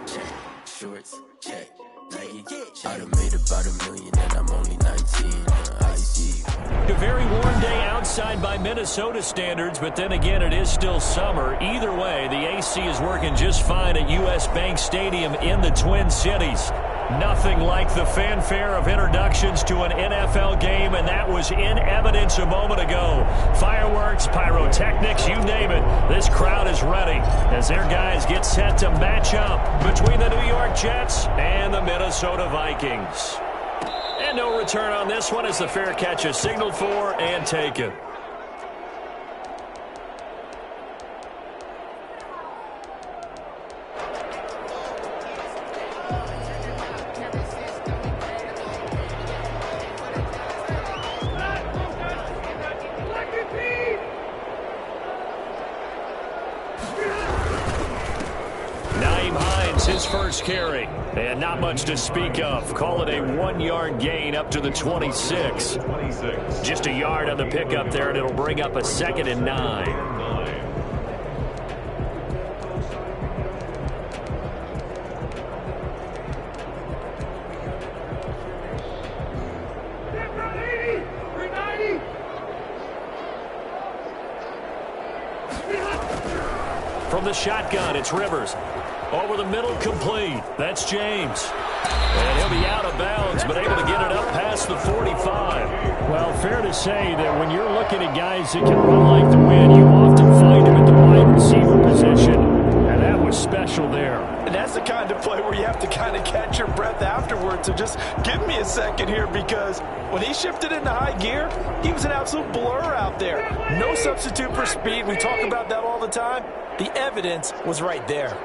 check. Shorts, check. Nike, I done made about $1 million and I'm only 19. I see. A very warm day outside by Minnesota standards, but then again, it is still summer. Either way, the AC is working just fine at U.S. Bank Stadium in the Twin Cities. Nothing like the fanfare of introductions to an NFL game, and that was in evidence a moment ago. Fireworks, pyrotechnics, you name it. This crowd is ready as their guys get set to match up between the New York Jets and the Minnesota Vikings. And no return on this one as the fair catch is signaled for and taken. His first carry, and not much to speak of. Call it a 1-yard gain up to the 26. Just a yard on the pickup there, and it'll bring up a 2nd and 9. From the shotgun, it's Rivers. Over the middle, complete. That's James. And he'll be out of bounds, but able to get it up past the 45. Well, fair to say that when you're looking at guys that can run like the wind, you often find them at the wide receiver position. And that was special there. And that's the kind of play where you have to kind of catch your breath afterwards. So just give me a second here, because when he shifted into high gear, he was an absolute blur out there. No substitute for speed. We talk about that all the time. The evidence was right there.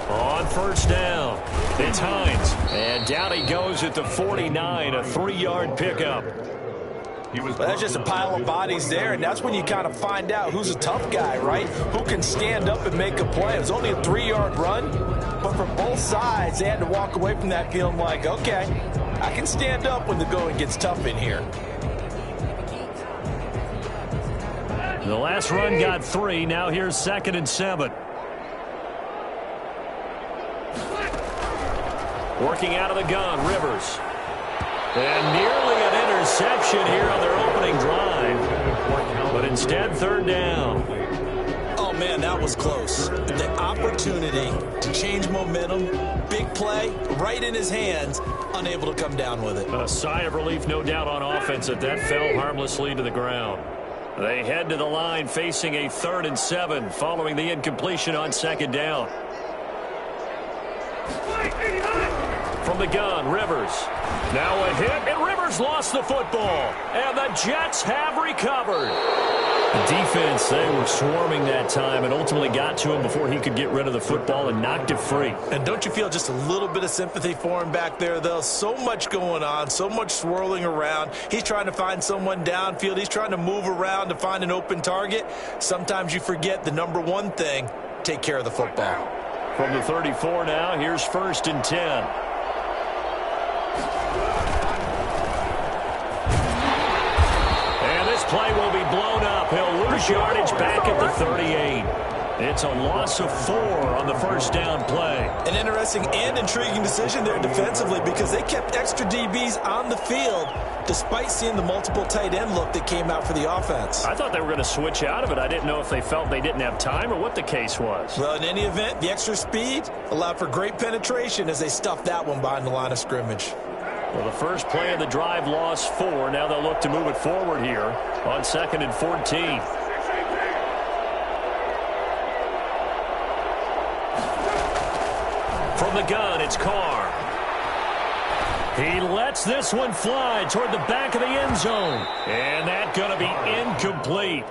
On first down, it's Hines. And down he goes at the 49, a 3-yard pickup. Well, that's just a pile of bodies there, and that's when you kind of find out who's a tough guy, right? Who can stand up and make a play. It was only a 3-yard run, but for both sides, they had to walk away from that feeling like, okay, I can stand up when the going gets tough in here. The last run got 3. Now here's 2nd and 7. Working out of the gun, Rivers. And nearly an interception here on their opening drive. But instead, 3rd down. Oh, man, that was close. The opportunity to change momentum, big play, right in his hands, unable to come down with it. A sigh of relief, no doubt, on offense that fell harmlessly to the ground. They head to the line facing a 3rd and 7 following the incompletion on 2nd down. From the gun, Rivers. Now a hit, and Rivers lost the football. And the Jets have recovered. The defense, they were swarming that time and ultimately got to him before he could get rid of the football and knocked it free. And don't you feel just a little bit of sympathy for him back there, though? So much going on, so much swirling around. He's trying to find someone downfield. He's trying to move around to find an open target. Sometimes you forget the number one thing, take care of the football. From the 34 now, here's 1st and 10. Play will be blown up. He'll lose yardage back at the 38. It's a loss of 4 on the first down play. An interesting and intriguing decision there defensively, because they kept extra DBs on the field despite seeing the multiple tight end look that came out for the offense. I thought they were going to switch out of it. I didn't know if they felt they didn't have time or what the case was. Well, in any event, the extra speed allowed for great penetration as they stuffed that one behind the line of scrimmage. Well, the first play of the drive lost 4. Now they'll look to move it forward here on 2nd and 14. From the gun, it's Carr. He lets this one fly toward the back of the end zone. And that's going to be incomplete.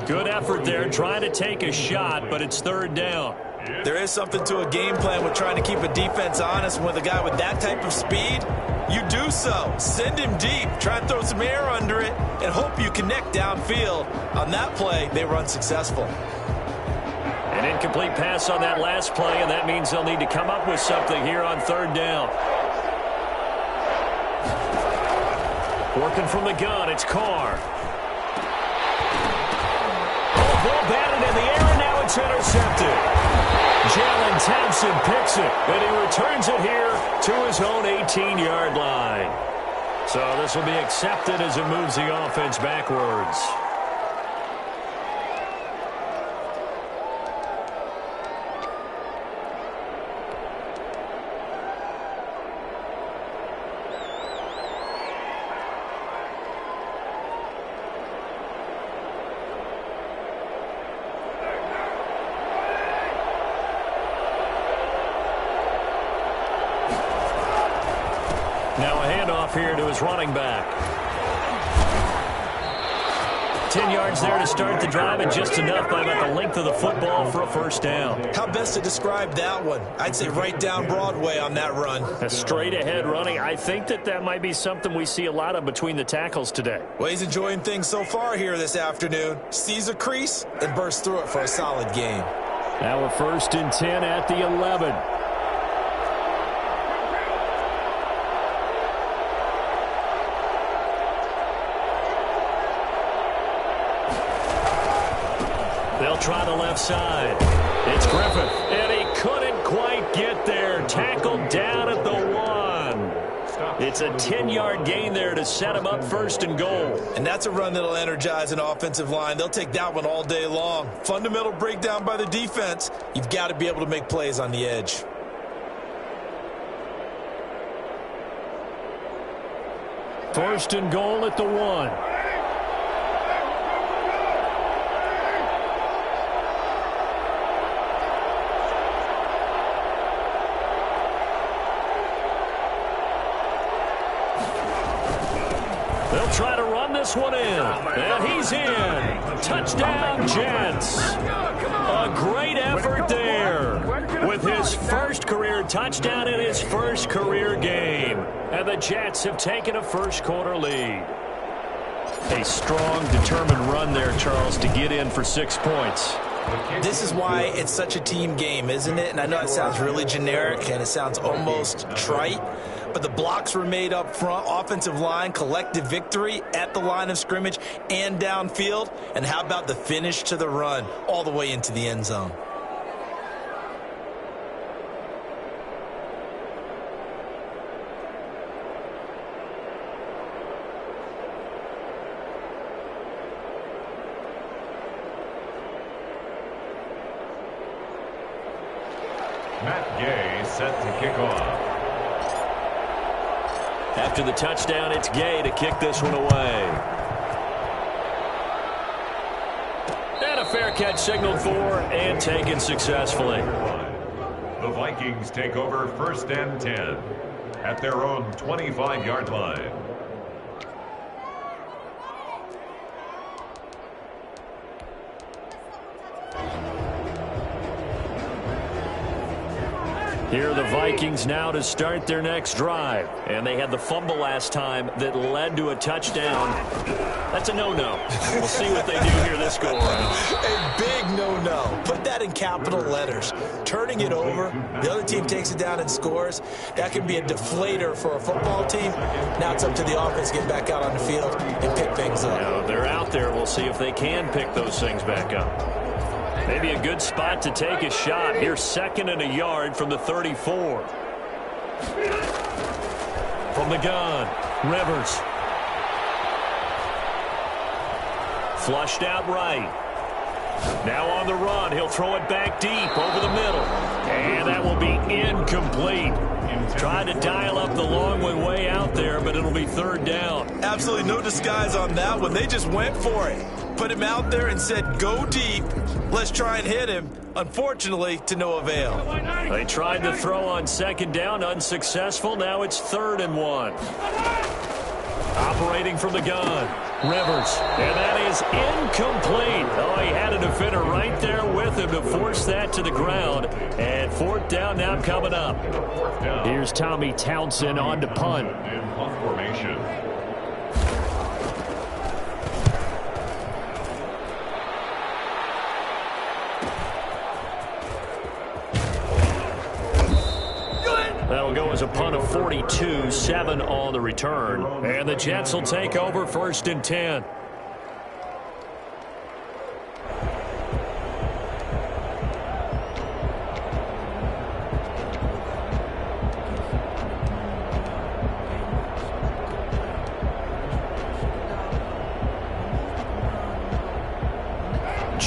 Good effort there trying to take a shot, but it's 3rd down. There is something to a game plan with trying to keep a defense honest. With a guy with that type of speed, you do so. Send him deep. Try and throw some air under it and hope you connect downfield. On that play, they were unsuccessful. An incomplete pass on that last play, and that means they'll need to come up with something here on 3rd down. Working from the gun, it's Carr. Oh, ball batted in the air, and now it's intercepted. Jalen And Townsend picks it, and he returns it here to his own 18-yard line. So this will be accepted as it moves the offense backwards. Now a handoff here to his running back. 10 yards there to start the drive, and just enough by about the length of the football for a first down. How best to describe that one? I'd say right down Broadway on that run. A straight-ahead running. I think that might be something we see a lot of between the tackles today. Well, he's enjoying things so far here this afternoon. Sees a crease and bursts through it for a solid game. Now a 1st and 10 at the 11. They'll try the left side. It's Griffith, and he couldn't quite get there. Tackled down at the 1. It's a 10-yard gain there to set him up 1st and goal. And that's a run that'll energize an offensive line. They'll take that one all day long. Fundamental breakdown by the defense. You've got to be able to make plays on the edge. First and goal at the 1. They'll try to run this one in, and he's in. Touchdown, Jets. A great effort there with his first career touchdown in his first career game. And the Jets have taken a first-quarter lead. A strong, determined run there, Charles, to get in for 6 points. This is why it's such a team game, isn't it? And I know it sounds really generic and it sounds almost trite, but the blocks were made up front, offensive line, collective victory at the line of scrimmage and downfield. And how about the finish to the run all the way into the end zone? Matt Gay set to kick off. After the touchdown, it's Gay to kick this one away. And a fair catch signaled for and taken successfully. The Vikings take over 1st and 10 at their own 25-yard line. Here are the Vikings now to start their next drive. And they had the fumble last time that led to a touchdown. That's a no-no. We'll see what they do here this go-around. A big no-no. Put that in capital letters. Turning it over, the other team takes it down and scores. That can be a deflator for a football team. Now it's up to the offense to get back out on the field and pick things up. Now, they're out there. We'll see if they can pick those things back up. Maybe a good spot to take a shot. Here's 2nd and a yard from the 34. From the gun, Rivers. Flushed out right. Now on the run, he'll throw it back deep over the middle. And that will be incomplete. Tried to dial up the long way out there, but it'll be 3rd down. Absolutely no disguise on that one. They just went for it. Put him out there and said, go deep. Let's try and hit him. Unfortunately, to no avail. They tried to throw on 2nd down, unsuccessful. Now it's 3rd and 1. Operating from the gun, Rivers. And that is incomplete. Oh, he had a defender right there with him to force that to the ground. And 4th down now coming up. Here's Tommy Townsend on to punt. In punt formation. That'll go as a punt of 42, 7 on the return. And the Jets will take over 1st and 10.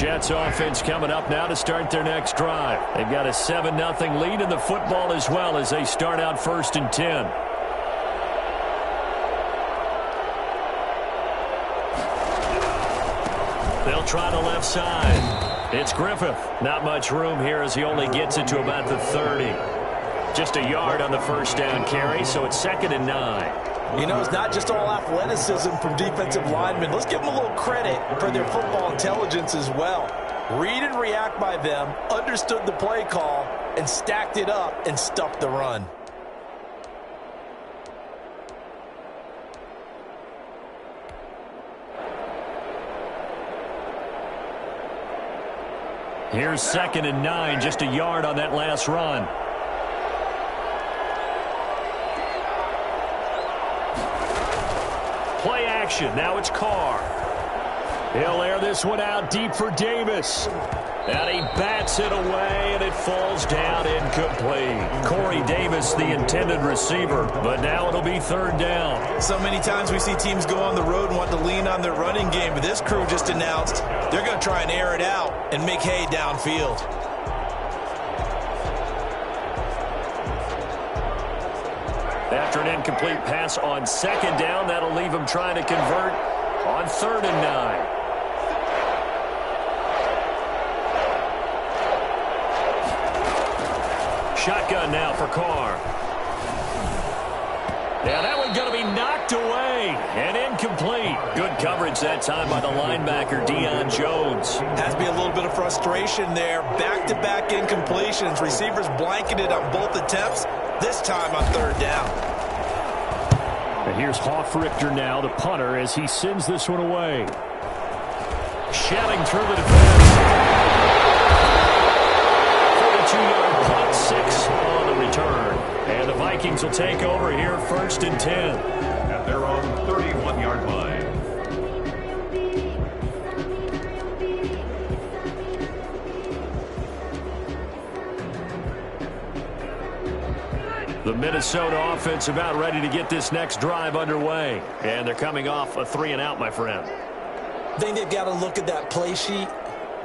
Jets offense coming up now to start their next drive. They've got a 7-0 lead in the football as well as they start out 1st and 10. They'll try the left side. It's Griffith. Not much room here as he only gets it to about the 30. Just a yard on the first down carry, so it's 2nd and 9. You know, it's not just all athleticism from defensive linemen. Let's give them a little credit for their football intelligence as well. Read and react by them, understood the play call, and stacked it up and stuffed the run. Here's 2nd and 9, just a yard on that last run. Play action. Now it's Carr. He'll air this one out deep for Davis. And he bats it away, and it falls down incomplete. Corey Davis, the intended receiver, but now it'll be 3rd down. So many times we see teams go on the road and want to lean on their running game, but this crew just announced they're going to try and air it out and make hay downfield. After an incomplete pass on 2nd down, that'll leave him trying to convert on 3rd and 9. Shotgun now for Carr. Now that one's going to be knocked away and incomplete. Good coverage that time by the linebacker, Deion Jones. Has to be a little bit of frustration there. Back-to-back incompletions. Receivers blanketed on both attempts, this time on 3rd down. And here's Hofrichter now, the punter, as he sends this one away. Shelling through the defense. 42-yard punt, 6 on the return. And the Vikings will take over here 1st and 10. At their own 31-yard line. The Minnesota offense about ready to get this next drive underway. And they're coming off a 3-and-out, my friend. I think they've got to look at that play sheet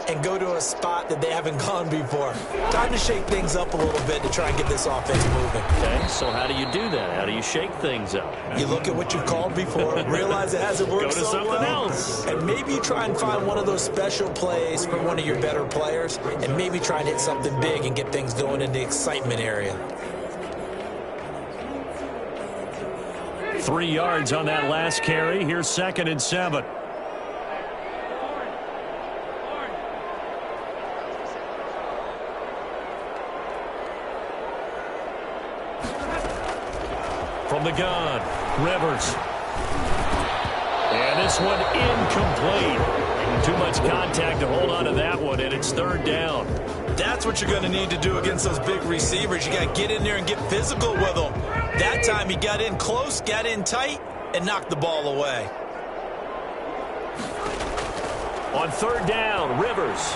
and go to a spot that they haven't gone before. Time to shake things up a little bit to try and get this offense moving. Okay, so how do you do that? How do you shake things up? You look at what you've called before, realize it hasn't worked Go to so something well, else. and maybe you try and find one of those special plays for one of your better players, and maybe try and hit something big and get things going in the excitement area. 3 yards on that last carry. Here's 2nd and 7. From the gun, Rivers. And this one incomplete. Too much contact to hold on to that one, and it's 3rd down. That's what you're going to need to do against those big receivers. You got to get in there and get physical with them. That time he got in close, got in tight, and knocked the ball away. On 3rd down, Rivers.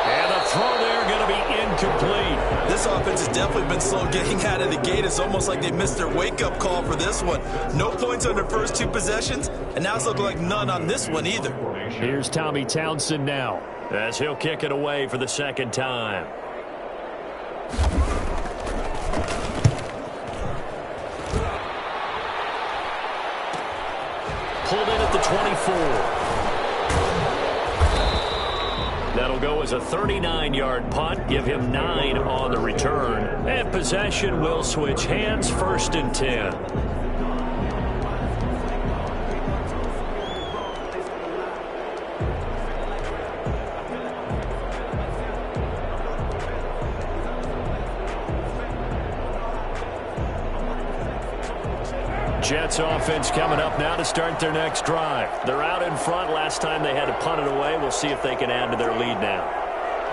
And the throw there going to be incomplete. This offense has definitely been slow getting out of the gate. It's almost like they missed their wake-up call for this one. No points on their first 2 possessions, and now it's looking like none on this one either. Here's Tommy Townsend now, as he'll kick it away for the 2nd time. Pulled in at the 24. That'll go as a 39-yard punt, give him 9 on the return. And possession will switch hands, 1st and 10. Jets offense coming up now to start their next drive. They're out in front. Last time they had to punt it away. We'll see if they can add to their lead now.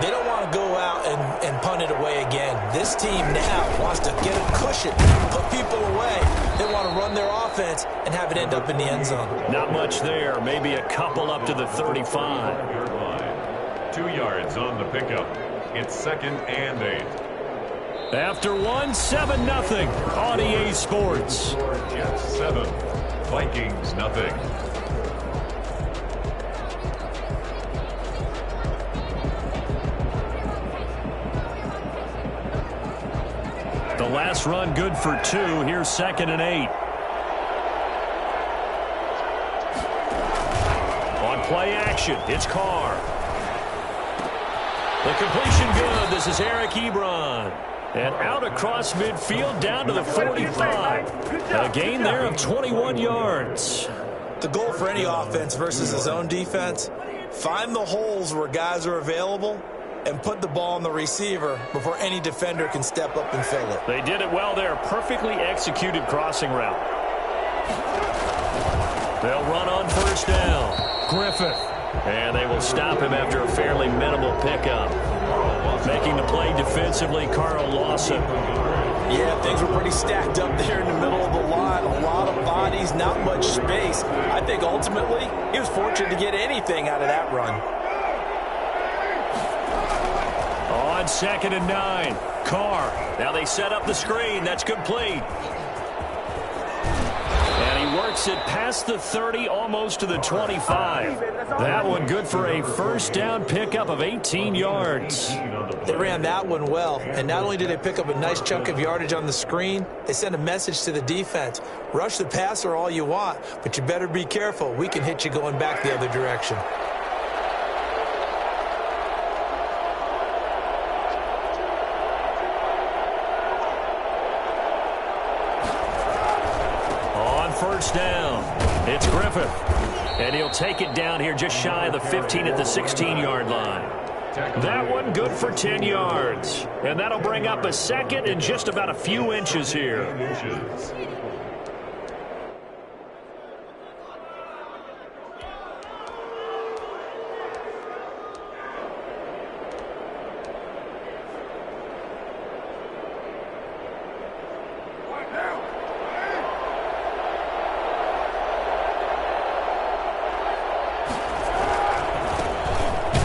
They don't want to go out and punt it away again. This team now wants to get a cushion, put people away. They want to run their offense and have it end up in the end zone. Not much there. Maybe a couple up to the 35. 2 yards on the pickup. It's 2nd and 8. After 1, 7-0 on EA Sports. Jets 7, Vikings nothing. So last run good for 2. Here's 2nd and 8. On play action, it's Carr. The completion good. This is Eric Ebron. And out across midfield down to the 45. A gain there of 21 yards. The goal for any offense versus his own defense, find the holes where guys are available and put the ball on the receiver before any defender can step up and fill it. They did it well there. Perfectly executed crossing route. They'll run on first down. Griffith. And they will stop him after a fairly minimal pickup. Making the play defensively, Carl Lawson. Yeah, things were pretty stacked up there in the middle of the line. A lot of bodies, not much space. I think ultimately he was fortunate to get anything out of that run. On 2nd and 9, Carr. Now they set up the screen. That's complete. And he works it past the 30, almost to the 25. That one good for a first down pickup of 18 yards. They ran that one well, and not only did they pick up a nice chunk of yardage on the screen, they sent a message to the defense. Rush the passer all you want, but you better be careful. We can hit you going back the other direction. First down. It's Griffith. And he'll take it down here just shy of the 15 at the 16-yard line. That one good for 10 yards. And that'll bring up a second and just about a few inches here.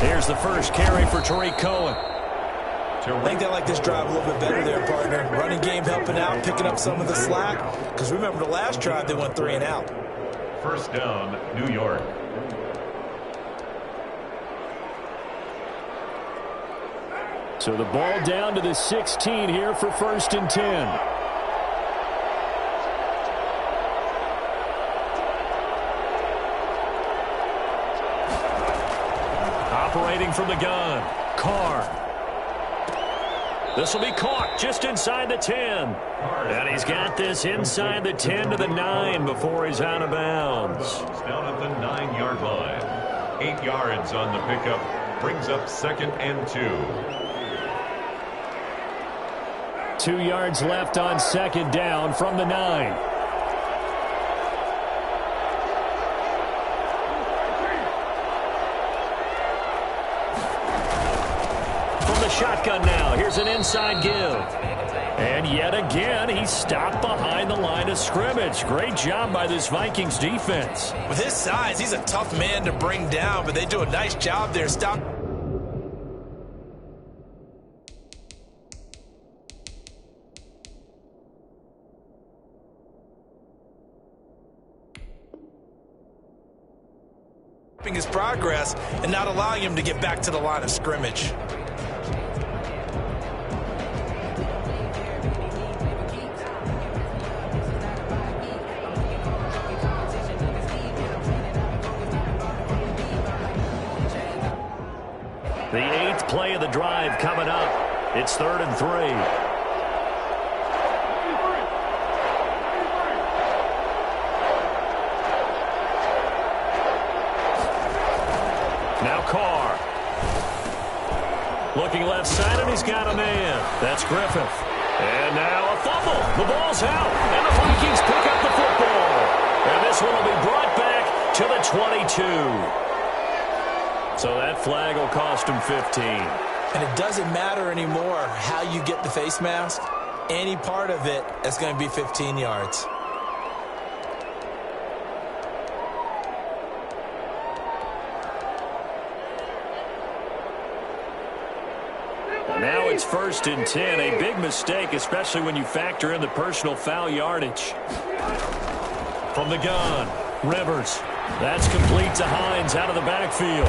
Here's the first carry for Tariq Cohen. I think they like this drive a little bit better there, partner. Running game helping out, picking up some of the slack. Because remember, the last drive, they went 3 and out. First down, New York. So the ball down to the 16 here for 1st and 10. Operating from the gun, Carr. This will be caught just inside the 10. And he's got this inside the 10 to the 9 before he's out of bounds. Down at the 9-yard line. 8 yards on the pickup. Brings up 2nd and 2. 2 yards left on 2nd down from the 9. Shotgun now. Here's an inside give. And yet again, he's stopped behind the line of scrimmage. Great job by this Vikings defense. With his size, he's a tough man to bring down, but they do a nice job there. Stopping his progress and not allowing him to get back to the line of scrimmage. The 8th play of the drive coming up. It's 3rd and 3. Now Carr. Looking left side, and he's got a man. That's Griffith. And now a fumble. The ball's out, and the Vikings pick up the football. And this one will be brought back to the 22. So that flag will cost him 15. And it doesn't matter anymore how you get the face mask. Any part of it is going to be 15 yards. Now it's 1st and 10. A big mistake, especially when you factor in the personal foul yardage. From the gun, Rivers. That's complete to Hines out of the backfield.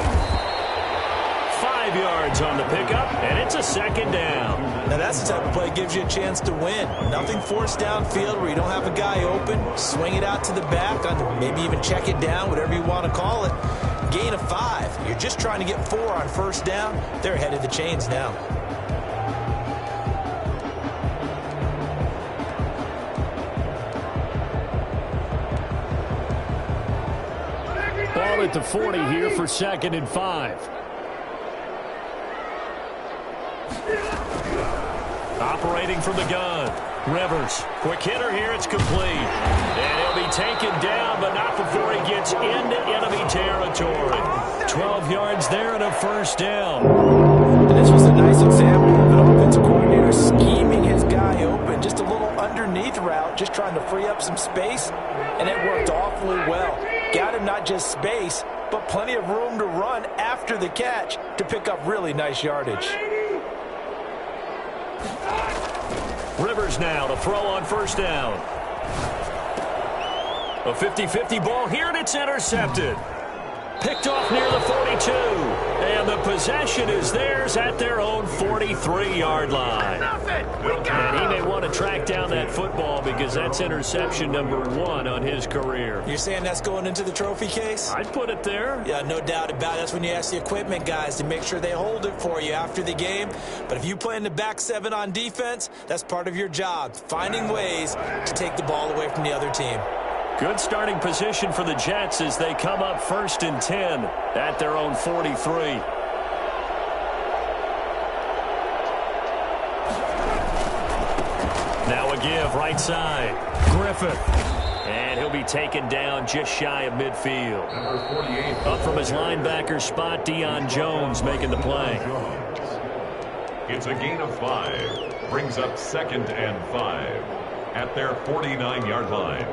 5 5 yards on the pickup, and it's a second down. Now that's the type of play that gives you a chance to win. Nothing forced downfield where you don't have a guy open. Swing it out to the back, maybe even check it down, whatever you want to call it. Gain of 5. You're just trying to get 4 on first down. They're ahead of the chains now. Ball at the 40 here for 2nd and 5. Operating from the gun. Rivers. Quick hitter here. It's complete. And he'll be taken down, but not before he gets into enemy territory. 12 yards there and a first down. And this was a nice example of an offensive coordinator scheming his guy open. Just a little underneath route, just trying to free up some space, and it worked awfully well. Got him not just space, but plenty of room to run after the catch to pick up really nice yardage. Rivers now to throw on first down. A 50-50 ball here, and it's intercepted. Picked off near the 42. And the possession is theirs at their own 43-yard line. And he may want to track down that football because that's interception number 1 on his career. You're saying that's going into the trophy case? I'd put it there. Yeah, no doubt about it. That's when you ask the equipment guys to make sure they hold it for you after the game. But if you play in the back 7 on defense, that's part of your job, finding ways to take the ball away from the other team. Good starting position for the Jets as they come up 1st and 10 at their own 43. Now a give right side. Griffith. And he'll be taken down just shy of midfield. Up from his linebacker spot, Deion Jones making the play. It's a gain of 5. Brings up 2nd and 5 at their 49-yard line.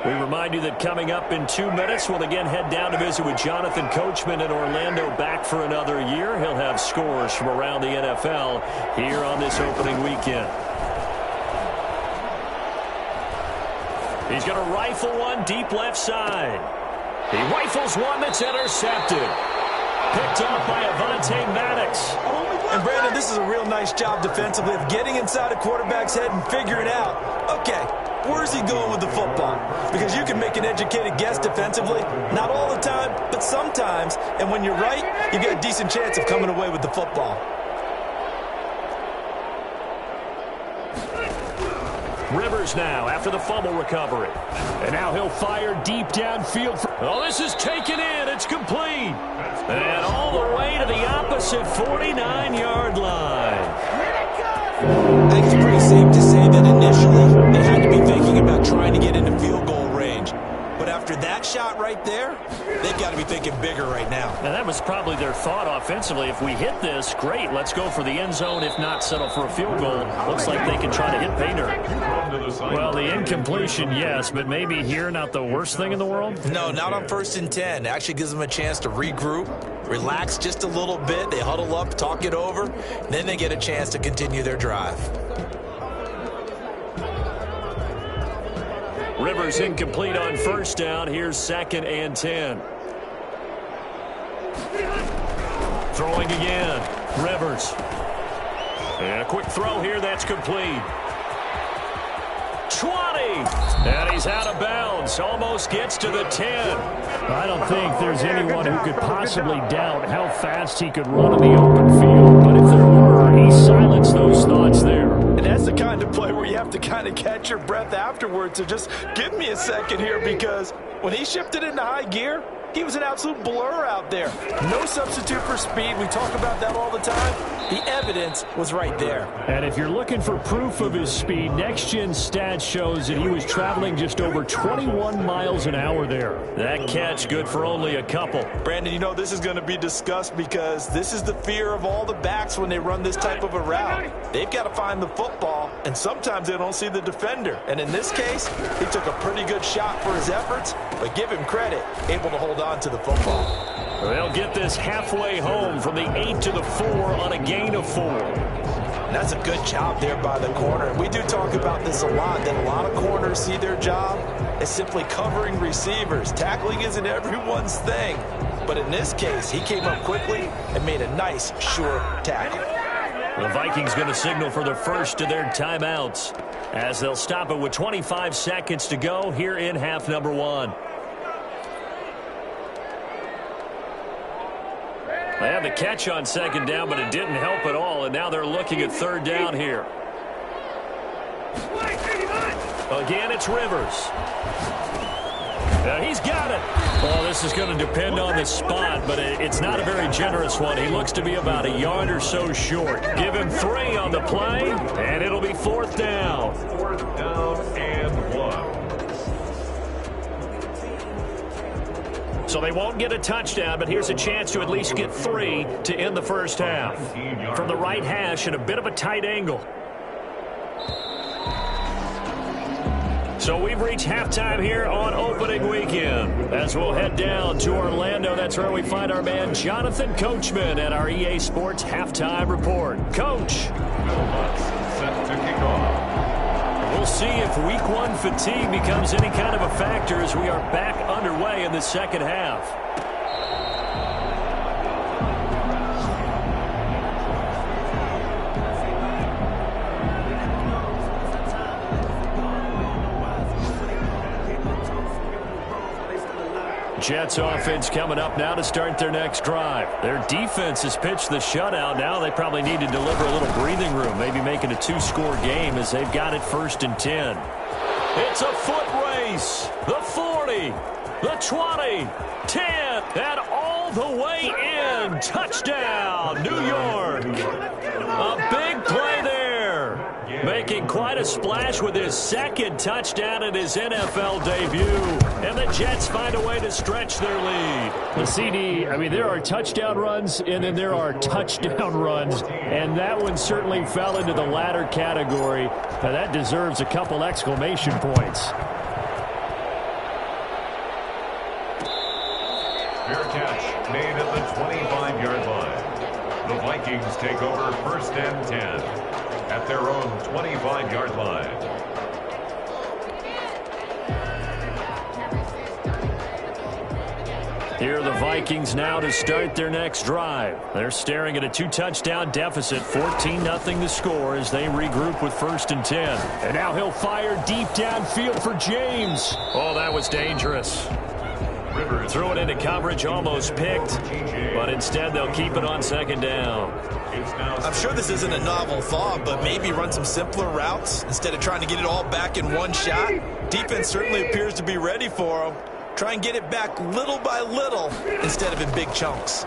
We remind you that coming up in 2 minutes, we'll again head down to visit with Jonathan Coachman in Orlando, back for another year. He'll have scores from around the NFL here on this opening weekend. He's going to rifle one deep left side. He rifles one that's intercepted. Picked off by Avonte Maddox. And Brandon, this is a real nice job defensively of getting inside a quarterback's head and figuring out, okay, where's he going with the football? Because you can make an educated guess defensively. Not all the time, but sometimes. And when you're right, you get a decent chance of coming away with the football. Rivers now after the fumble recovery. And now he'll fire deep downfield. Oh, this is taken in. It's complete. And all the way to the opposite 49-yard line. I think it's pretty safe to say that initially they had to be thinking about trying to get into field goal range. But after that shot right there, they've got to be thinking bigger right now. Now, that was probably their thought offensively. If we hit this, great. Let's go for the end zone. If not, settle for a field goal. Looks like they can try to hit Painter. Well, the incompletion, yes, but maybe here not the worst thing in the world? No, not on 1st and 10. It actually gives them a chance to regroup, relax just a little bit. They huddle up, talk it over. Then they get a chance to continue their drive. Rivers incomplete on first down. Here's 2nd and 10. Throwing again. Rivers. And a quick throw here. That's complete. 20. And he's out of bounds. Almost gets to the 10. I don't think there's anyone who could possibly doubt how fast he could run in the open field. But if there were, he silenced those thoughts there. And that's the kind of play where you have to kind of catch your breath afterwards. So just give me a second here, because when he shifted into high gear, he was an absolute blur out there. No substitute for speed. We talk about that all the time. The evidence was right there. And if you're looking for proof of his speed, Next Gen Stats shows that he was traveling just over 21 miles an hour there. That catch good for only a couple. Brandon, you know this is going to be discussed because this is the fear of all the backs when they run this type of a route. They've got to find the football, and sometimes they don't see the defender. And in this case, he took a pretty good shot for his efforts, but give him credit, able to hold on to the football. They'll get this halfway home from the 8 to the 4 on a gain of 4. And that's a good job there by the corner. We do talk about this a lot, that a lot of corners see their job is simply covering receivers. Tackling isn't everyone's thing. But in this case, he came up quickly and made a nice, sure tackle. The Vikings going to signal for the first of their timeouts as they'll stop it with 25 seconds to go here in half number 1. They had the catch on second down, but it didn't help at all, and now they're looking at third down here. Again, it's Rivers. He's got it. Well, this is going to depend on the spot, but it's not a very generous one. He looks to be about a yard or so short. Give him 3 on the play, and it'll be fourth down. Fourth down and 1. So they won't get a touchdown, but here's a chance to at least get 3 to end the first half. From the right hash at a bit of a tight angle. So we've reached halftime here on opening weekend. As we'll head down to Orlando, that's where we find our man Jonathan Coachman at our EA Sports Halftime Report. Coach. Set to kick off. We'll see if week 1 fatigue becomes any kind of a factor as we are back underway in the second half. Jets offense coming up now to start their next drive. Their defense has pitched the shutout. Now they probably need to deliver a little breathing room, maybe make it a 2-score game as they've got it 1st and 10. It's a foot race. The 40, the 20, 10, and all the way in. Touchdown, New York. A big play there. Making quite a splash with his 2nd touchdown in his NFL debut. And the Jets find a way to stretch their lead. The CD, I mean, there are touchdown runs, and then there are touchdown runs. And that one certainly fell into the latter category. Now, that deserves a couple exclamation points. Fair catch made at the 25-yard line. The Vikings take over 1st and 10. At their own 25-yard line. Here are the Vikings now to start their next drive. They're staring at a 2-touchdown deficit, 14-0 the score as they regroup with 1st and 10. And now he'll fire deep downfield for James. Oh, that was dangerous. Rivers threw it into coverage, almost picked, but instead they'll keep it on 2nd down. I'm sure this isn't a novel thought, but maybe run some simpler routes instead of trying to get it all back in one shot. Defense certainly appears to be ready for them. Try and get it back little by little instead of in big chunks.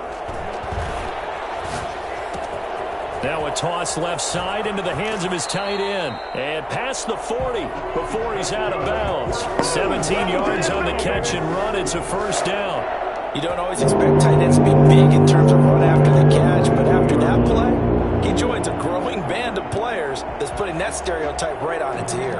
Now a toss left side into the hands of his tight end. And past the 40 before he's out of bounds. 17 yards on the catch and run. It's a 1st down. You don't always expect tight ends to be big in terms of run after the catch, but after that play, he joins a growing band of players that's putting that stereotype right on its ear.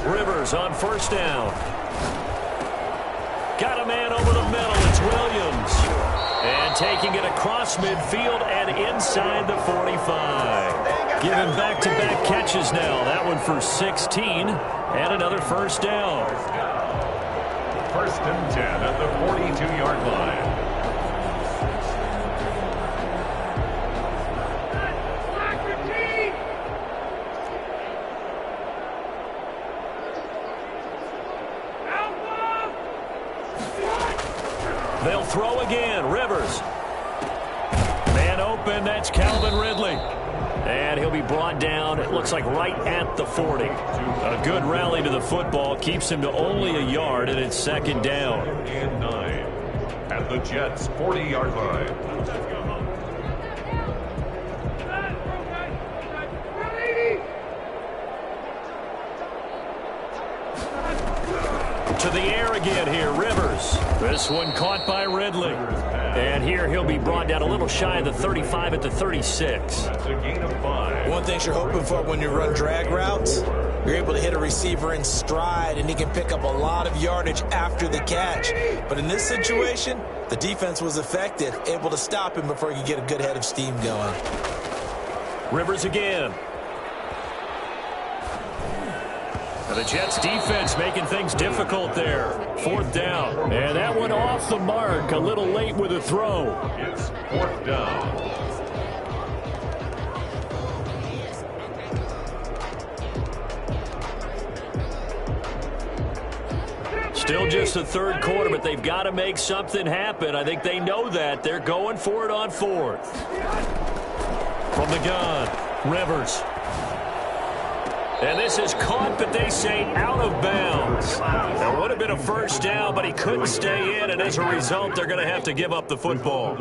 Rivers on 1st down. Got a man over the middle. It's Williams. And taking it across midfield and inside the 45. Giving back-to-back catches now. That one for 16 and another 1st down. 1st and 10 at the 42-yard line. They'll throw again. Rivers. Man open. That's Calvin Ridley. And he'll be brought down, it looks like, right at the 40. A good rally to the football keeps him to only a yard, and it's 2nd down. And 9 at the Jets' 40-yard line. To the air again here, Rivers. This one caught by Ridley. And here he'll be brought down a little shy of the 35 at the 36. That's a gain of 5. One thing you're hoping for when you run drag routes, You're able to hit a receiver in stride, and he can pick up a lot of yardage after the catch. But in this situation, the defense was effective, able to stop him before he could get a good head of steam going. Rivers again. And the Jets defense making things difficult there. 4th down. And that one off the mark. A little late with a throw. It's 4th down. Still just the 3rd quarter, but they've got to make something happen. I think they know that. They're going for it on 4th. From the gun, Rivers. And this is caught, but they say out of bounds. There would have been a first down, but he couldn't stay in, and as a result, they're going to have to give up the football.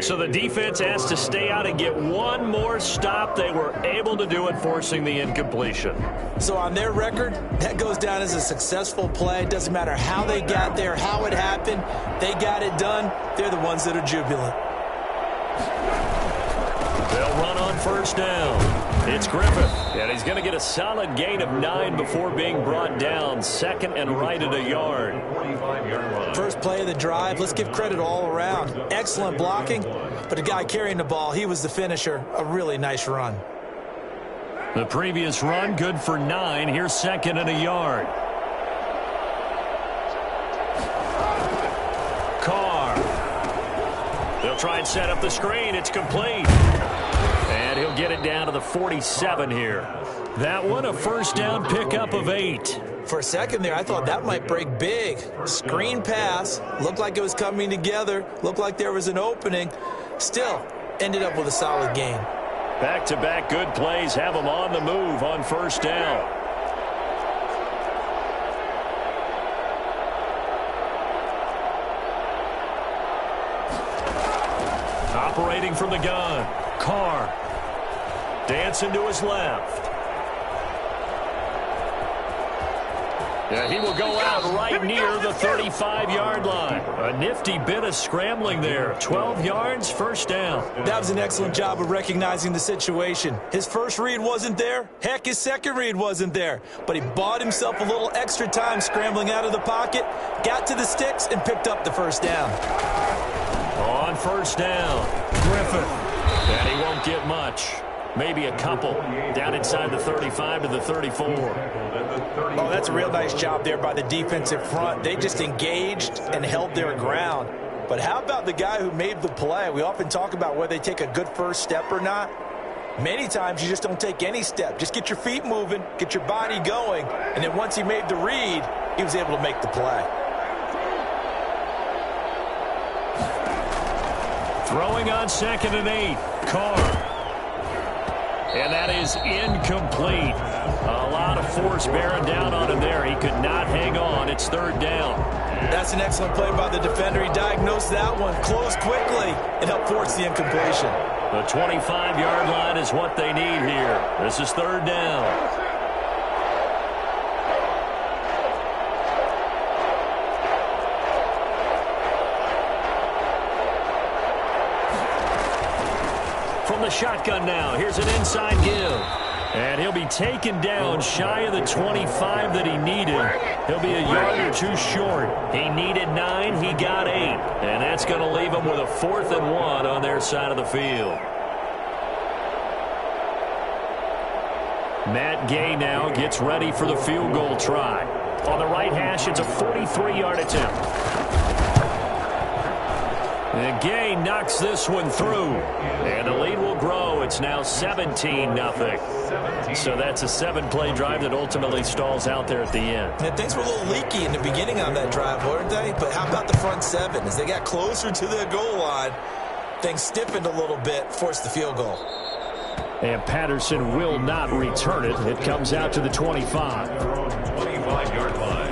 So the defense has to stay out and get one more stop. They were able to do it, forcing the incompletion. So on their record, that goes down as a successful play. It doesn't matter how they got there, how it happened. They got it done. They're the ones that are jubilant. They'll run on first down. It's Griffith, and he's going to get a solid gain of 9 before being brought down. 2nd and right at a yard. First play of the drive, let's give credit all around. Excellent blocking, but the guy carrying the ball, he was the finisher. A really nice run. The previous run, good for 9. Here's 2nd and a yard. Carr. They'll try and set up the screen. It's complete. And he'll get it down to the 47 here. That one, a first down pickup of 8. For a second there, I thought that might break big. Screen pass. Looked like it was coming together. Looked like there was an opening. Still, ended up with a solid gain. Back-to-back good plays have them on the move on first down. Operating from the gun, Carr. Dancing to his left. Yeah, he will go out right near the 35-yard line. A nifty bit of scrambling there. 12 yards, first down. That was an excellent job of recognizing the situation. His first read wasn't there. Heck, his second read wasn't there. But he bought himself a little extra time scrambling out of the pocket, got to the sticks, and picked up the first down. On first down, Griffith. And he won't get much. Maybe a couple. Down inside the 35 to the 34. Oh, that's a real nice job there by the defensive front. They just engaged and held their ground. But how about the guy who made the play? We often talk about whether they take a good first step or not. Many times you just don't take any step. Just get your feet moving, get your body going, and then once he made the read, he was able to make the play. Throwing on 2nd and 8, Carr. And that is incomplete. A lot of force bearing down on him there. He could not hang on. It's 3rd down. That's an excellent play by the defender. He diagnosed that one, closed quickly, and helped force the incompletion. The 25-yard line is what they need here. This is 3rd down. From the shotgun now, here's an inside give. And he'll be taken down shy of the 25 that he needed. He'll be a yard or two short. He needed 9, he got 8. And that's going to leave him with a 4th and 1 on their side of the field. Matt Gay now gets ready for the field goal try. On the right hash, it's a 43-yard attempt. And Gay knocks this one through. And the lead will grow. It's now 17-0. So that's a 7-play drive that ultimately stalls out there at the end. And things were a little leaky in the beginning on that drive, weren't they? But how about the front 7? As they got closer to the goal line, things stiffened a little bit, forced the field goal. And Patterson will not return it. It comes out to the 25. 25-yard line.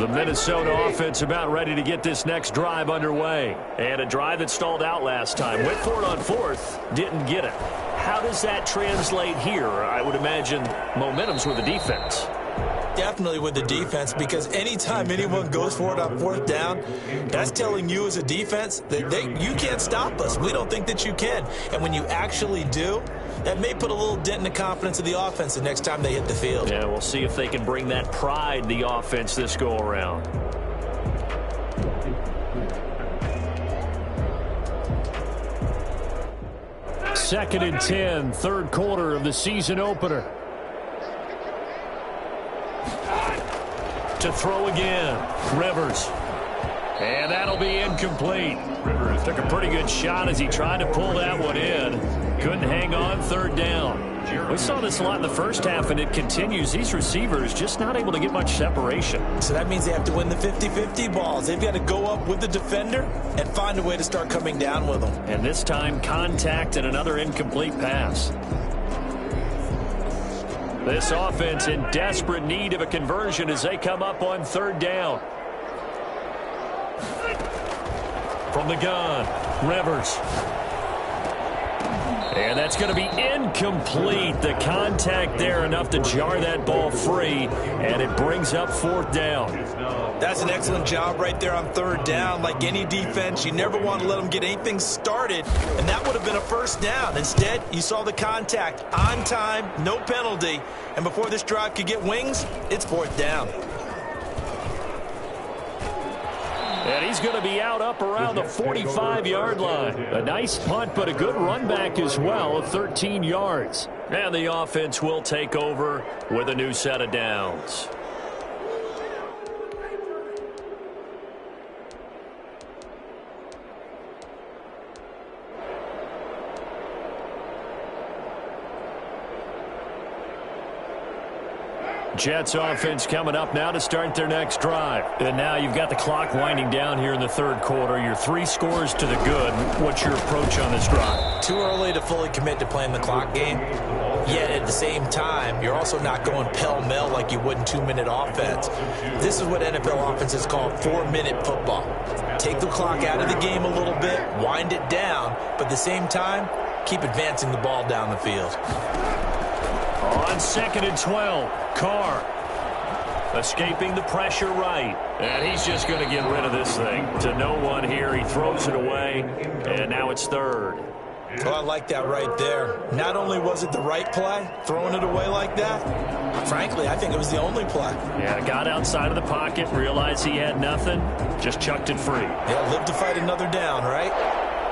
The Minnesota offense about ready to get this next drive underway. And a drive that stalled out last time. Went for it on fourth, didn't get it. How does that translate here? I would imagine momentum's with the defense. Definitely with the defense, because anytime anyone goes for it on fourth down, that's telling you as a defense that you can't stop us. We don't think that you can. And when you actually do, that may put a little dent in the confidence of the offense the next time they hit the field. Yeah, we'll see if they can bring that pride, the offense, this go-around. Second and 10, third quarter of the season opener. To throw again, Rivers. And that'll be incomplete. Rivers took a pretty good shot as he tried to pull that one in. Couldn't hang on, third down. We saw this a lot in the first half, and it continues. These receivers just not able to get much separation. So that means they have to win the 50-50 balls. They've got to go up with the defender and find a way to start coming down with them. And this time, contact and another incomplete pass. This offense in desperate need of a conversion as they come up on third down. From the gun, Rivers. And that's going to be incomplete. The contact there enough to jar that ball free, and it brings up fourth down. That's an excellent job right there on third down. Like any defense, you never want to let them get anything started, and that would have been a first down. Instead, you saw the contact on time, no penalty, and before this drive could get wings, it's fourth down. And he's going to be out up around the 45-yard line. A nice punt, but a good run back as well of 13 yards. And the offense will take over with a new set of downs. Jets offense coming up now to start their next drive. And now you've got the clock winding down here in the third quarter. You're 3 scores to the good. What's your approach on this drive? Too early to fully commit to playing the clock game. Yet at the same time, you're also not going pell-mell like you would in 2-minute offense. This is what NFL offenses call 4-minute football. Take the clock out of the game a little bit, wind it down, but at the same time, keep advancing the ball down the field. On second and 12, Carr escaping the pressure right. And he's just going to get rid of this thing to no one here. He throws it away, and now it's third. Oh, I like that right there. Not only was it the right play, throwing it away like that, frankly, I think it was the only play. Yeah, got outside of the pocket, realized he had nothing, just chucked it free. Yeah, live to fight another down, right?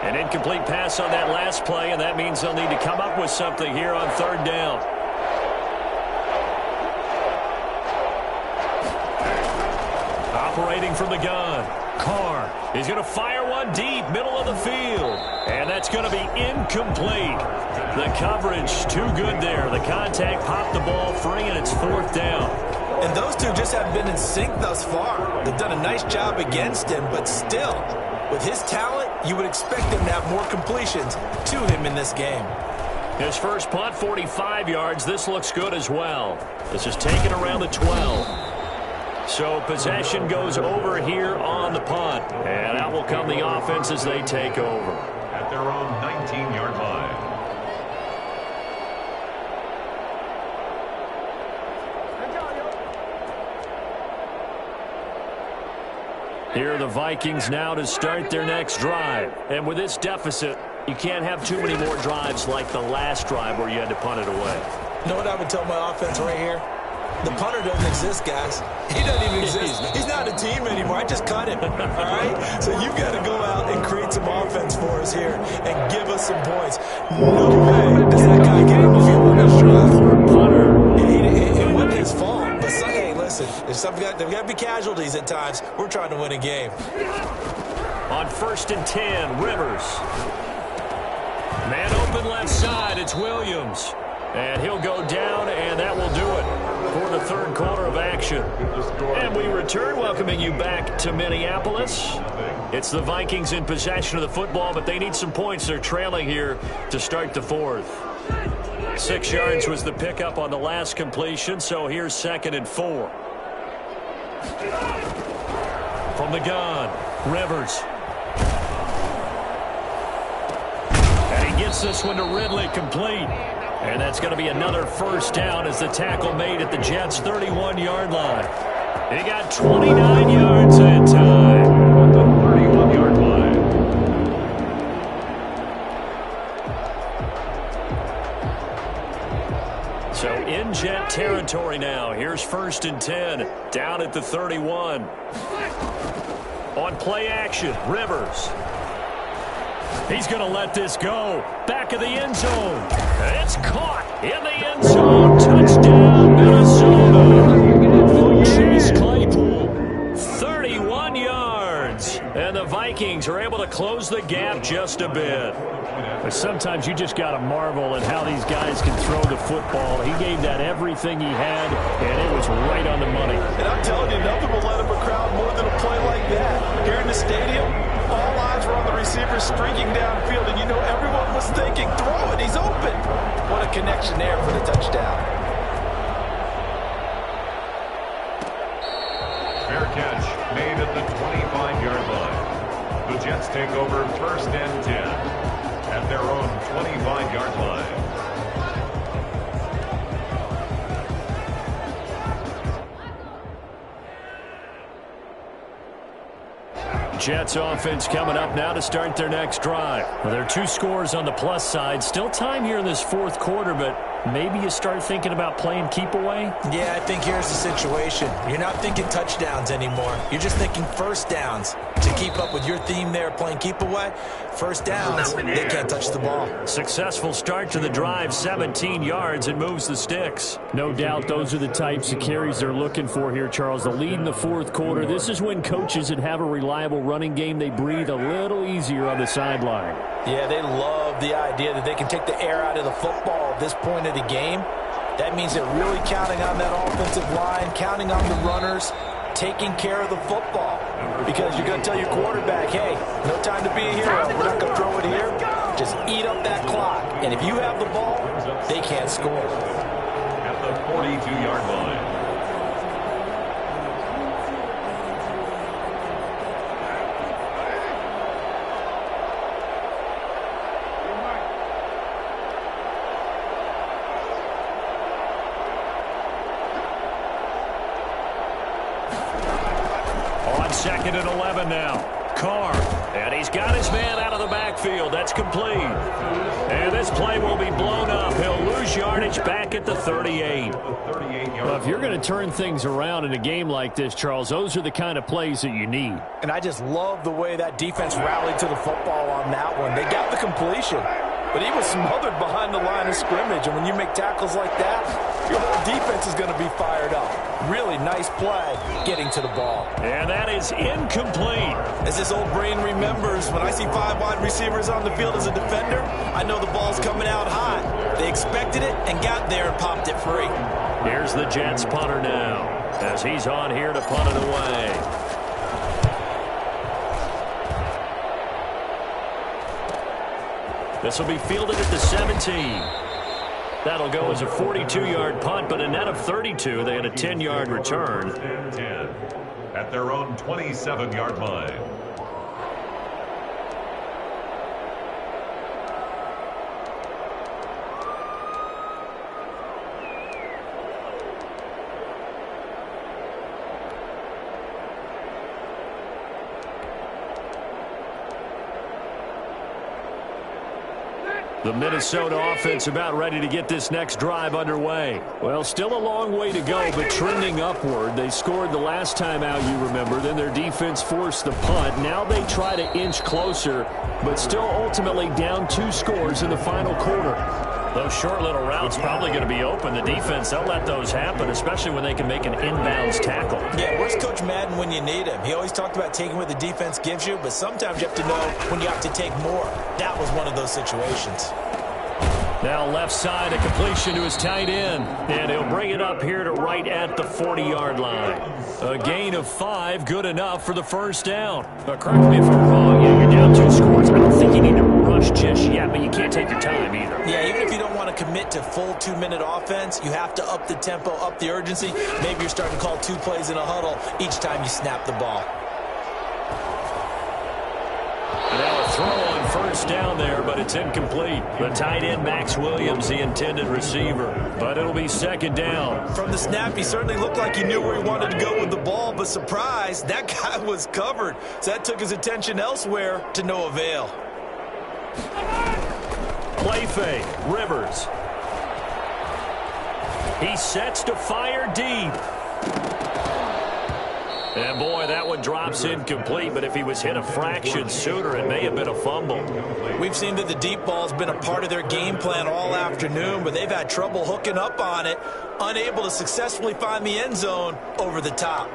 An incomplete pass on that last play, and that means they'll need to come up with something here on third down. Operating from the gun, Carr. He's going to fire one deep, middle of the field. And that's going to be incomplete. The coverage too good there. The contact popped the ball free, and it's fourth down. And those two just haven't been in sync thus far. They've done a nice job against him, but still, with his talent, you would expect him to have more completions to him in this game. His first punt, 45 yards. This looks good as well. This is taken around the 12. So possession goes over here on the punt. And out will come the offense as they take over. At their own 19-yard line. Here are the Vikings now to start their next drive. And with this deficit, you can't have too many more drives like the last drive where you had to punt it away. You know what I would tell my offense right here? The punter doesn't exist, guys. He doesn't even exist. He's not a team anymore. I just cut him, all right? So you've got to go out and create some offense for us here and give us some points. No way does that guy get in the field on this drive. Punter. It wasn't his fault. But, hey, listen, there's got to be casualties at times. We're trying to win a game. On first and 10, Rivers. Man open left side, it's Williams. And he'll go down, and that will do it for the third quarter of action. And we return, welcoming you back to Minneapolis. It's the Vikings in possession of the football, but they need some points. They're trailing here to start the fourth. 6 yards was the pickup on the last completion, so here's second and 4. From the gun, Rivers. And he gets this one to Ridley complete. And that's going to be another first down as the tackle made at the Jets' 31-yard line. He got 29 yards that time. The 31-yard line. So in Jet territory now. Here's 1st and 10. Down at the 31. On play action, Rivers. He's going to let this go. Back of the end zone. It's caught in the end zone. Touchdown, Minnesota. Chase Claypool, 31 yards. And the Vikings are able to close the gap just a bit. But sometimes you just got to marvel at how these guys can throw the football. He gave that everything he had, and it was right on the money. And I'm telling you, nothing will let him crowd more than a play like that. Here in the stadium, all eyes were on the receiver streaking downfield, and you know everyone was thinking, throw it, he's open. What a connection there for the touchdown. Fair catch made at the 25-yard line. The Jets take over 1st and 10 at their own 25-yard line. Jets offense coming up now to start their next drive. Well, there are 2 scores on the plus side. Still time here in this 4th quarter, but maybe you start thinking about playing keep away? Yeah, I think here's the situation. You're not thinking touchdowns anymore. You're just thinking first downs. To keep up with your theme there, playing keep away, first downs, they can't touch the ball. Successful start to the drive, 17 yards, and moves the sticks. No doubt those are the types of carries they're looking for here, Charles. The lead in the 4th quarter. This is when coaches that have a reliable running game, they breathe a little easier on the sideline. Yeah, they love the idea that they can take the air out of the football at this point of the game. That means they're really counting on that offensive line, counting on the runners, taking care of the football. Because you're going to tell your quarterback, hey, no time to be a hero. We're not going to throw it here. Just eat up that clock. And if you have the ball, they can't score. At the 42-yard line. On 2nd and 11 now. Carr. And he's got his man out of the backfield. That's complete. And this play will be blown up. He'll lose yardage back at the 38. Well, if you're going to turn things around in a game like this, Charles, those are the kind of plays that you need. And I just love the way that defense rallied to the football on that one. They got the completion, but he was smothered behind the line of scrimmage. And when you make tackles like that, your whole defense is going to be fired up. Really nice play getting to the ball. And that is incomplete. As this old brain remembers, when I see 5 wide receivers on the field as a defender, I know the ball's coming out hot. They expected it and got there and popped it free. Here's the Jets punter now as he's on here to punt it away. This will be fielded at the 17. That'll go as a 42-yard punt, but a net of 32. They had a 10-yard return. 10 at their own 27-yard line. The Minnesota offense about ready to get this next drive underway. Well, still a long way to go, but trending upward. They scored the last time out, you remember. Then their defense forced the punt. Now they try to inch closer, but still ultimately down 2 scores in the final quarter. Those short little routes probably going to be open. The defense, they'll let those happen, especially when they can make an inbounds tackle. Yeah, where's Coach Madden when you need him? He always talked about taking what the defense gives you, but sometimes you have to know when you have to take more. That was one of those situations. Now left side, a completion to his tight end. And he'll bring it up here to right at the 40-yard line. A gain of 5, good enough for the first down. Correct me if I'm wrong. Yeah, you're down 2 scores. I don't think you need to rush just yet, but you can't take your time either. Yeah, even if you don't want to commit to full 2-minute offense, you have to up the tempo, up the urgency. Maybe you're starting to call 2 plays in a huddle each time you snap the ball. And now a throw on first down there, but it's incomplete. The tight end, Max Williams, the intended receiver. But it'll be second down. From the snap, he certainly looked like he knew where he wanted to go with the ball, but surprise, that guy was covered. So that took his attention elsewhere to no avail. Play fake, Rivers. He sets to fire deep. And, boy, that one drops incomplete, but if he was hit a fraction sooner, it may have been a fumble. We've seen that the deep ball's been a part of their game plan all afternoon, but they've had trouble hooking up on it, unable to successfully find the end zone over the top.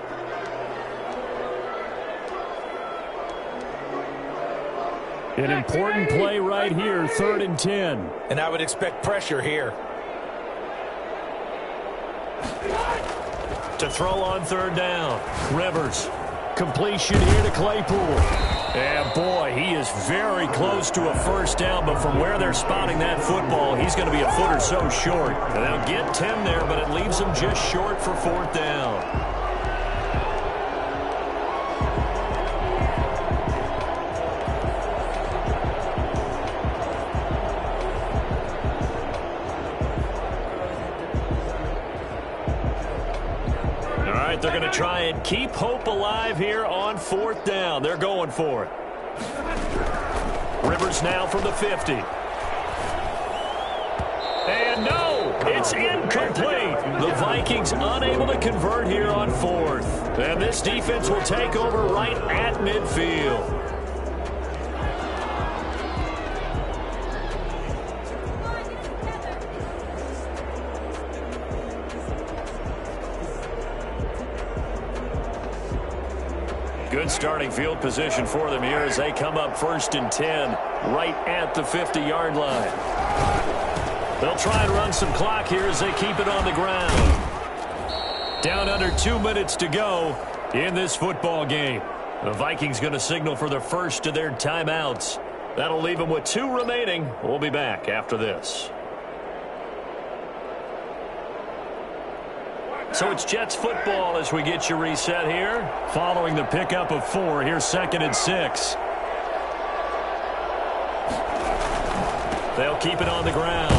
An important play right here, 3rd and 10. And I would expect pressure here. To throw on 3rd down, Rivers. Completion here to Claypool. And, boy, he is very close to a first down, but from where they're spotting that football, he's going to be a foot or so short. And they'll get 10 there, but it leaves them just short for 4th down. They're going to try and keep hope alive here on 4th down. They're going for it. Rivers now from the 50. And no, it's incomplete. The Vikings unable to convert here on 4th. And this defense will take over right at midfield. Good starting field position for them here as they come up 1st and 10 right at the 50-yard line. They'll try and run some clock here as they keep it on the ground. Down under 2 minutes to go in this football game. The Vikings going to signal for the first of their timeouts. That'll leave them with 2 remaining. We'll be back after this. So it's Jets football as we get you reset here. Following the pickup of 4, here's 2nd and 6. They'll keep it on the ground.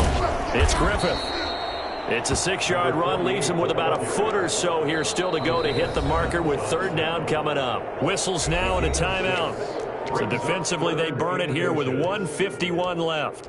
It's Griffith. It's a 6-yard run, leaves him with about a foot or so here still to go to hit the marker with 3rd down coming up. Whistles now and a timeout. So defensively they burn it here with 1:51 left.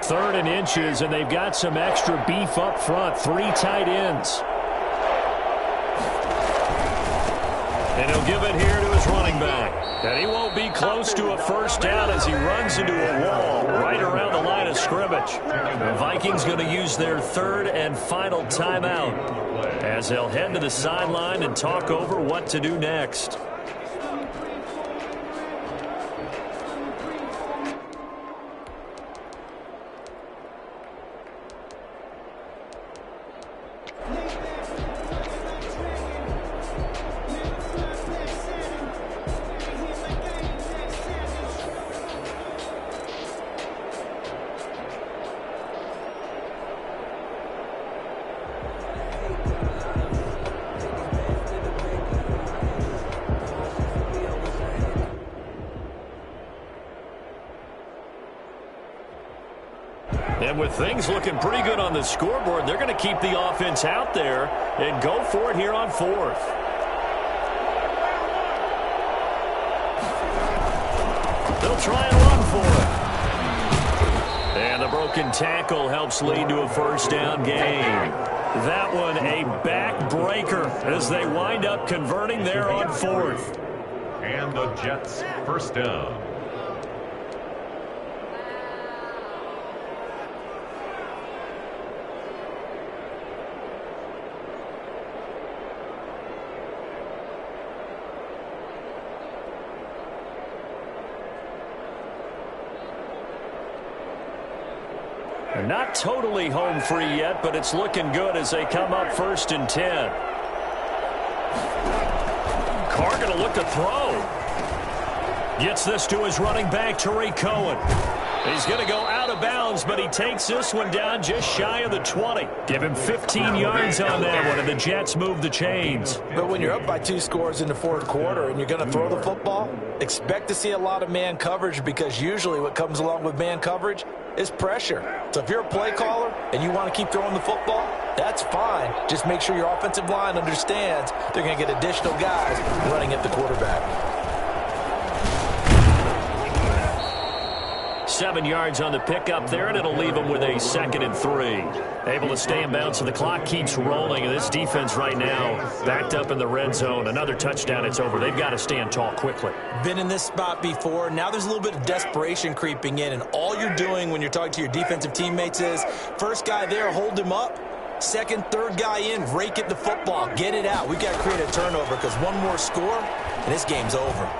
Third and inches, and they've got some extra beef up front. 3 tight ends. And he'll give it here to his running back. And he won't be close to a first down as he runs into a wall right around the line of scrimmage. The Vikings going to use their 3rd and final timeout as they'll head to the sideline and talk over what to do next. And with things looking pretty good on the scoreboard, they're going to keep the offense out there and go for it here on 4th. They'll try and run for it. And the broken tackle helps lead to a first down gain. That one a backbreaker as they wind up converting there on 4th. And the Jets first down. Not totally home free yet, but it's looking good as they come up 1st and 10. Carr going to look to throw. Gets this to his running back, Tariq Cohen. He's going to go out of bounds, but he takes this one down just shy of the 20. Give him 15 yards on that one, and the Jets move the chains. But when you're up by 2 scores in the 4th quarter and you're going to throw the football, expect to see a lot of man coverage, because usually what comes along with man coverage is pressure. So if you're a play caller and you want to keep throwing the football, that's fine. Just make sure your offensive line understands they're going to get additional guys running at the quarterback. 7 yards on the pickup there, and it'll leave them with a 2nd and 3. Able to stay in bounds, so the clock keeps rolling, and this defense right now backed up in the red zone. Another touchdown, it's over. They've got to stand tall quickly. Been in this spot before. Now there's a little bit of desperation creeping in, and all you're doing when you're talking to your defensive teammates is, first guy there, hold him up. Second, third guy in, rake at the football. Get it out. We've got to create a turnover, because one more score, and this game's over.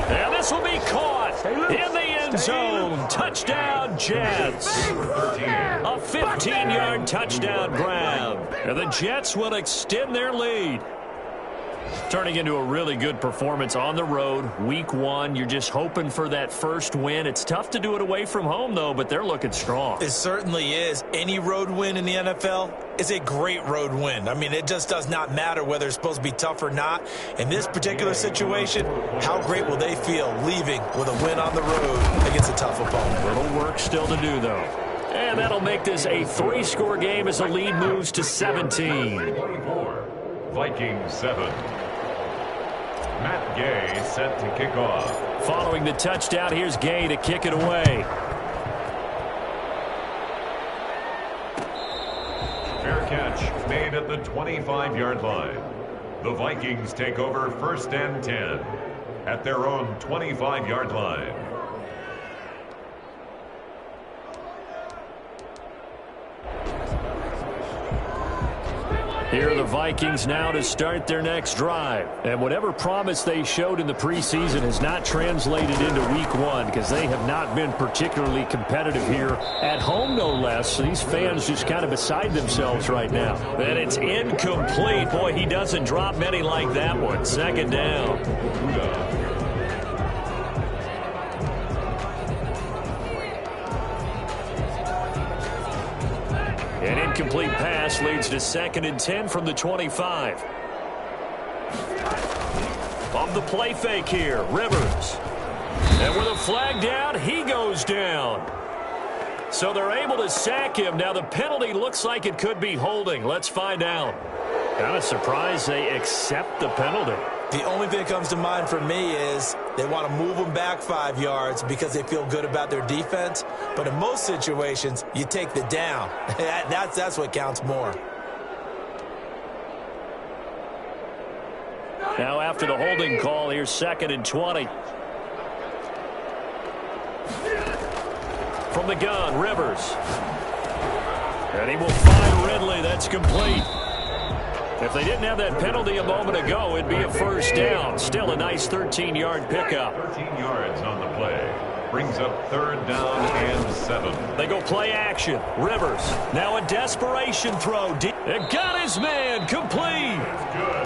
And this will be caught in the end zone. Touchdown, Jets. A 15-yard touchdown grab. And the Jets will extend their lead. Turning into a really good performance on the road. Week 1, you're just hoping for that first win. It's tough to do it away from home, though, but they're looking strong. It certainly is. Any road win in the NFL is a great road win. I mean, it just does not matter whether it's supposed to be tough or not. In this particular situation, how great will they feel leaving with a win on the road against a tough opponent? Little work still to do, though. And that'll make this a 3-score game as the lead moves to 17. Vikings 7. Matt Gay set to kick off. Following the touchdown, here's Gay to kick it away. Fair catch made at the 25-yard line. The Vikings take over 1st and 10 at their own 25-yard line. Here are the Vikings now to start their next drive. And whatever promise they showed in the preseason has not translated into week 1, because they have not been particularly competitive here at home, no less. So these fans just kind of beside themselves right now. And it's incomplete. Boy, he doesn't drop many like that one. 2nd down. An incomplete pass leads to 2nd and 10 from the 25. Of the play fake here, Rivers. And with a flag down, he goes down. So they're able to sack him. Now the penalty looks like it could be holding. Let's find out. Kind of surprised they accept the penalty. The only thing that comes to mind for me is they want to move them back 5 yards because they feel good about their defense. But in most situations, you take the down. That's what counts more. Now after the holding call, here's 2nd and 20. From the gun, Rivers. And he will find Ridley. That's complete. If they didn't have that penalty a moment ago, it'd be a 1st down. Still a nice 13-yard pickup. 13 yards on the play. Brings up 3rd down and 7. They go play action. Rivers. Now a desperation throw. It got his man. Complete.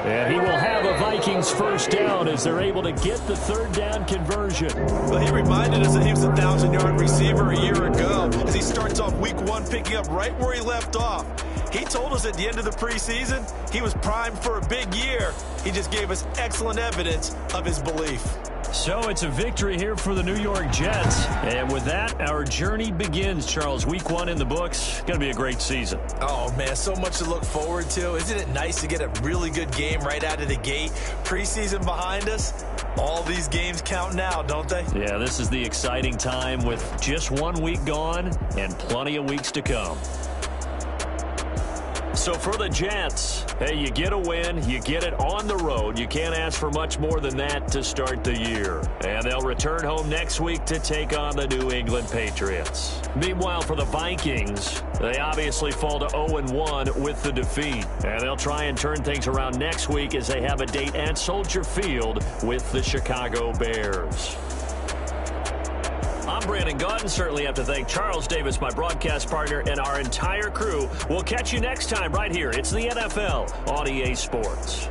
And he will have a Vikings 1st down as they're able to get the 3rd down conversion. Well, he reminded us that he was a 1,000-yard receiver a year ago as he starts off week 1 picking up right where he left off. He told us at the end of the preseason he was primed for a big year. He just gave us excellent evidence of his belief. So it's a victory here for the New York Jets. And with that, our journey begins, Charles. Week 1 in the books. Going to be a great season. Oh, man, so much to look forward to. Isn't it nice to get a really good game right out of the gate? Preseason behind us. All these games count now, don't they? Yeah, this is the exciting time with just 1 week gone and plenty of weeks to come. So for the Jets, hey, you get a win, you get it on the road. You can't ask for much more than that to start the year. And they'll return home next week to take on the New England Patriots. Meanwhile, for the Vikings, they obviously fall to 0-1 with the defeat. And they'll try and turn things around next week as they have a date at Soldier Field with the Chicago Bears. I'm Brandon Gaudin. Certainly have to thank Charles Davis, my broadcast partner, and our entire crew. We'll catch you next time right here. It's the NFL on EA Sports.